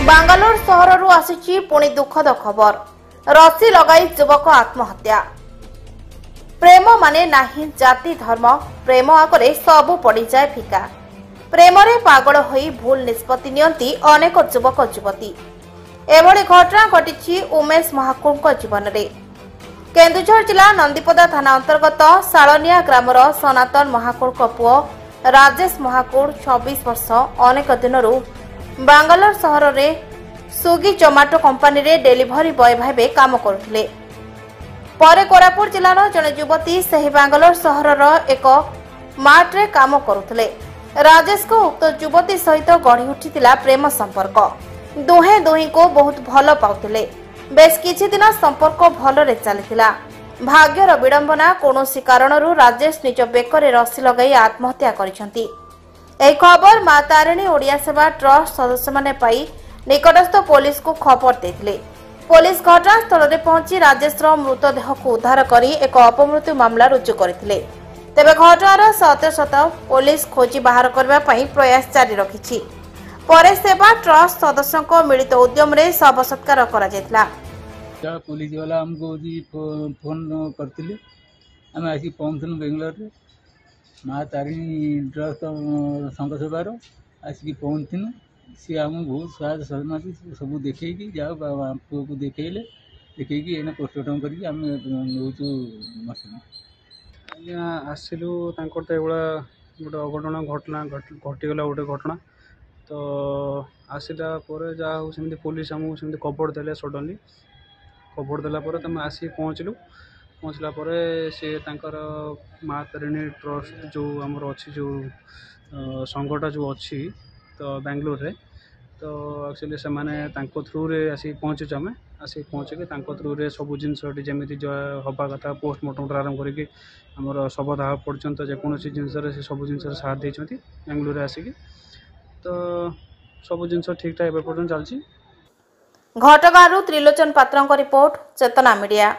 बांगालोर सहर आसी पुणी दुखद खबर रसी लगाई युवक आत्महत्या। प्रेम माने नाही जाति धर्म प्रेम आगे सबू पड़ जाए फिका। प्रेम रे पागल होई भूल निष्पत्ति नियंती अनेक युवक युवती। एभली घटना घटी उमेश महाकुड़ जीवन में। केन्दुझर जिला नंदीपदा थाना अंतर्गत शालनिया ग्रामर सनातन महाकुड़ पुओ राजेश महाकुड़ 26 वर्ष अनेक दिनरू बांगालोर सहर रे सुगी जोमाटो कंपानी रे डेलीवरी बॉय भाबे काम करुथिले। परे कोरापुट जिलार जने युवती सही बांगालोर सहर एक मार्ट रे काम करुथिले। राजेश को उक्त युवती सहित गढ़ी उठितिला प्रेम संपर्क। दुहे दुही को बहुत भल पाउथिले। बेस किछि दिन संपर्क भलरे चलिथिला। भाग्यर विडंबना कोनोसी कारणरू राजेश निज बेकरे रसी लगाई आत्महत्या करिसंती। एही खबर मा तारिणी ओडिया सेवा ट्रस्ट सदस्य माने पाई निकटस्थ पुलिस को खबर देथिले। पुलिस घटनास्थल में पहुंची राजेश मृतदेह को उद्धार करी एक अपमृत्यु मामला रुजु करथिले। तेबे घटनार सत्य पुलिस खोजी बाहर करबा पई प्रयास जारी रखिछि। परे सेवा ट्रस्ट सदस्यों को मिलित उद्यम रे शव सत्कार करा जायतिला। पुलिस वाला हमको फोन करथिले। आम आसी पहुंचनु बेंगलोर रे माँ तारिणी ट्रस्ट संघ सभार आसिक पहुंचनु। सी आम बहुत साहस सहमति सब देखे जाओ पुओ को देखले देखी पोस्टमार्टम करके आम नौचु मशीन आज्ञा आसलु तो गोटे अघटना घटना घटीगला गोटे घटना तो आसला जहाँ हो सेमती पुलिस आमको सेमती खबर देले। सडनली खबर देला तुम आसिक पहुँचला सी तांकर माँ तारिणी ट्रस्ट जो आमर अच्छी जो संघटा जो अच्छी तो बेंगलोर रे तो एक्चुअली से माने तांको थ्रू रे आसिक पहुँचुଛୁ आम आसिक पहुँचिक थ्रू रे सब जिनस जमी हवा कथा पोस्टमार्टम आरंभ करके आमर शवदाह पर्यंत जेकोसी जिनस से सब जिन साथ देते बेंगलोर आसिक तो सब जिनस ठीक ठाक एवं पर्यटन चलती। घटगाँव त्रिलोचन पात्र रिपोर्ट चेतना मीडिया।